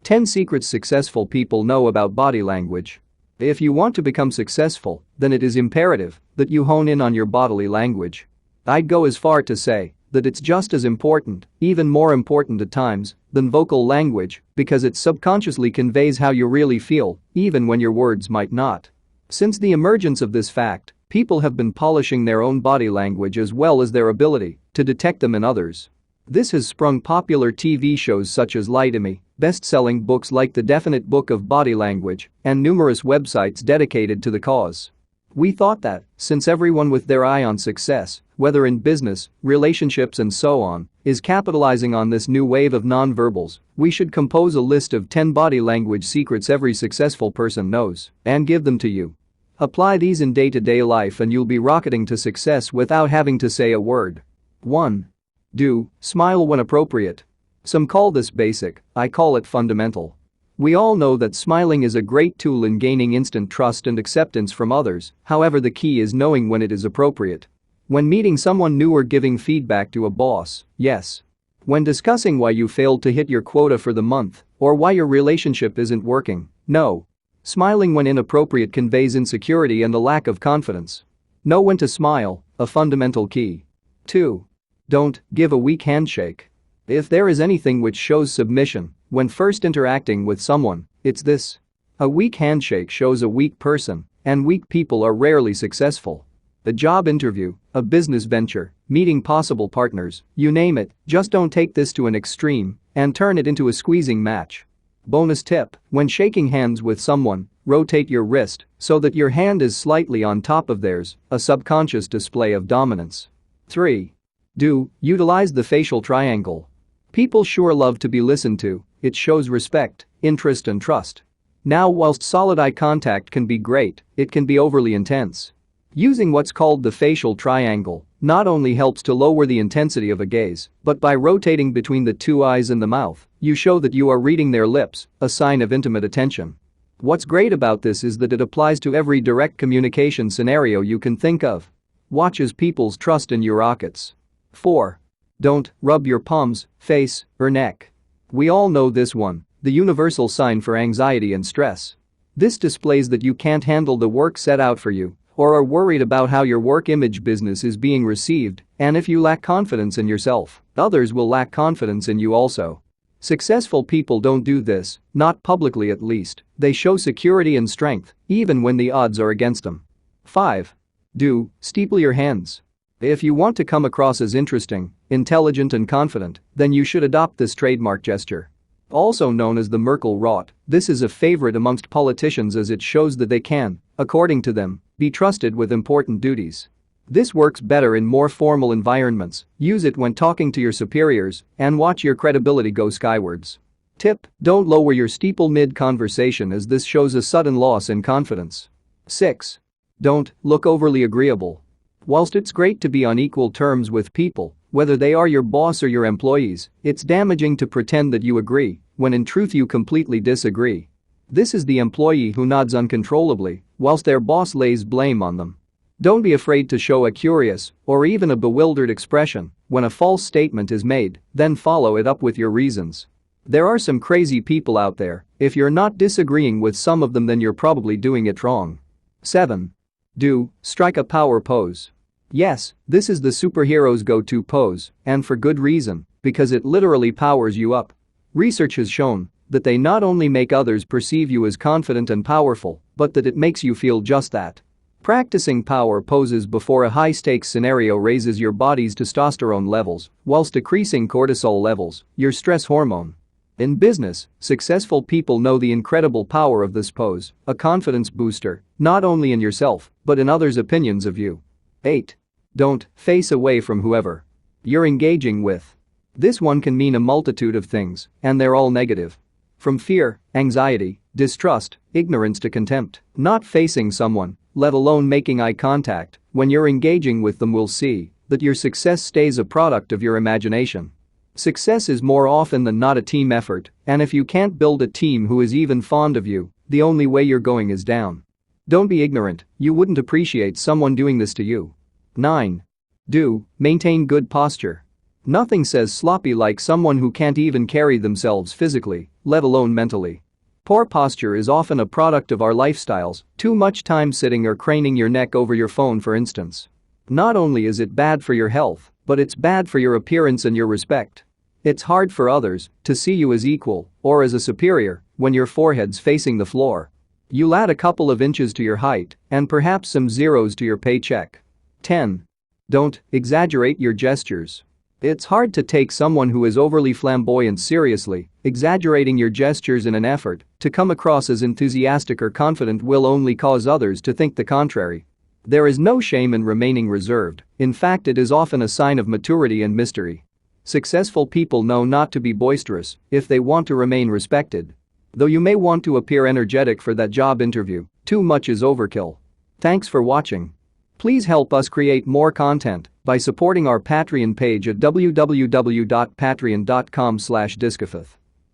10 secrets successful people know about body language. If you want to become successful, then it is imperative that you hone in on your bodily language. I'd go as far to say that it's just as important, even more important at times, than vocal language because it subconsciously conveys how you really feel, even when your words might not. Since the emergence of this fact, people have been polishing their own body language as well as their ability to detect them in others. This has sprung popular TV shows such as Lie to Me, best-selling books like The Definite Book of Body Language, and numerous websites dedicated to the cause. We thought that, since everyone with their eye on success, whether in business, relationships and so on, is capitalizing on this new wave of nonverbals, we should compose a list of 10 body language secrets every successful person knows and give them to you. Apply these in day-to-day life and you'll be rocketing to success without having to say a word. 1. Do smile when appropriate. Some call this basic, I call it fundamental. We all know that smiling is a great tool in gaining instant trust and acceptance from others, however the key is knowing when it is appropriate. When meeting someone new or giving feedback to a boss, yes. When discussing why you failed to hit your quota for the month, or why your relationship isn't working, no. Smiling when inappropriate conveys insecurity and a lack of confidence. Know when to smile, a fundamental key. 2. Don't give a weak handshake. If there is anything which shows submission when first interacting with someone, it's this. A weak handshake shows a weak person, and weak people are rarely successful. A job interview, a business venture, meeting possible partners, you name it, just don't take this to an extreme and turn it into a squeezing match. Bonus tip, when shaking hands with someone, rotate your wrist so that your hand is slightly on top of theirs, a subconscious display of dominance. 3. Do utilize the facial triangle. People sure love to be listened to, it shows respect, interest and trust. Now, whilst solid eye contact can be great, it can be overly intense. Using what's called the facial triangle not only helps to lower the intensity of a gaze, but by rotating between the two eyes and the mouth, you show that you are reading their lips, a sign of intimate attention. What's great about this is that it applies to every direct communication scenario you can think of. Watch as people's trust in you rockets. 4. Don't rub your palms, face, or neck. We all know this one, the universal sign for anxiety and stress. This displays that you can't handle the work set out for you, or are worried about how your work image business is being received, and if you lack confidence in yourself, others will lack confidence in you also. Successful people don't do this, not publicly at least, they show security and strength, even when the odds are against them. 5. Do steeple your hands. If you want to come across as interesting, intelligent and confident, then you should adopt this trademark gesture. Also known as the Merkel rot, this is a favorite amongst politicians as it shows that they can, according to them, be trusted with important duties. This works better in more formal environments, use it when talking to your superiors, and watch your credibility go skywards. Tip: don't lower your steeple mid-conversation as this shows a sudden loss in confidence. 6. Don't look overly agreeable. Whilst it's great to be on equal terms with people, whether they are your boss or your employees, it's damaging to pretend that you agree, when in truth you completely disagree. This is the employee who nods uncontrollably, whilst their boss lays blame on them. Don't be afraid to show a curious, or even a bewildered expression, when a false statement is made, then follow it up with your reasons. There are some crazy people out there, if you're not disagreeing with some of them then you're probably doing it wrong. 7. Do strike a power pose. Yes, this is the superhero's go-to pose, and for good reason, because it literally powers you up. Research has shown that they not only make others perceive you as confident and powerful, but that it makes you feel just that. Practicing power poses before a high-stakes scenario raises your body's testosterone levels, whilst decreasing cortisol levels, your stress hormone. In business, successful people know the incredible power of this pose, a confidence booster, not only in yourself, but in others' opinions of you. 8. Don't face away from whoever you're engaging with. This one can mean a multitude of things, and they're all negative. From fear, anxiety, distrust, ignorance to contempt. Not facing someone, let alone making eye contact, when you're engaging with them will see that your success stays a product of your imagination. Success is more often than not a team effort, and if you can't build a team who is even fond of you, the only way you're going is down. Don't be ignorant, you wouldn't appreciate someone doing this to you. 9. Do maintain good posture. Nothing says sloppy like someone who can't even carry themselves physically, let alone mentally. Poor posture is often a product of our lifestyles, too much time sitting or craning your neck over your phone, for instance. Not only is it bad for your health, but it's bad for your appearance and your respect. It's hard for others to see you as equal or as a superior when your forehead's facing the floor. You'll add a couple of inches to your height and perhaps some zeros to your paycheck. 10. Don't exaggerate your gestures. It's hard to take someone who is overly flamboyant seriously. Exaggerating your gestures in an effort to come across as enthusiastic or confident will only cause others to think the contrary. There is no shame in remaining reserved. In fact, it is often a sign of maturity and mystery. Successful people know not to be boisterous if they want to remain respected. Though you may want to appear energetic for that job interview, too much is overkill. Thanks for watching. Please help us create more content by supporting our Patreon page at www.patreon.com/discofith.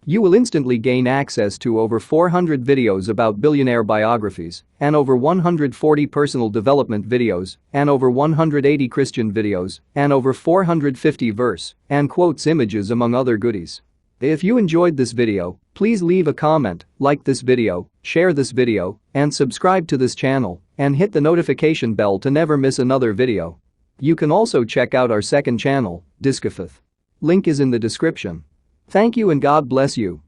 You will instantly gain access to over 400 videos about billionaire biographies and over 140 personal development videos and over 180 Christian videos and over 450 verse and quotes images, among other goodies. If you enjoyed this video, please leave a comment, like this video, share this video, and subscribe to this channel and hit the notification bell to never miss another video. You can also check out our second channel, Discofith. Link is in the description. Thank you and God bless you.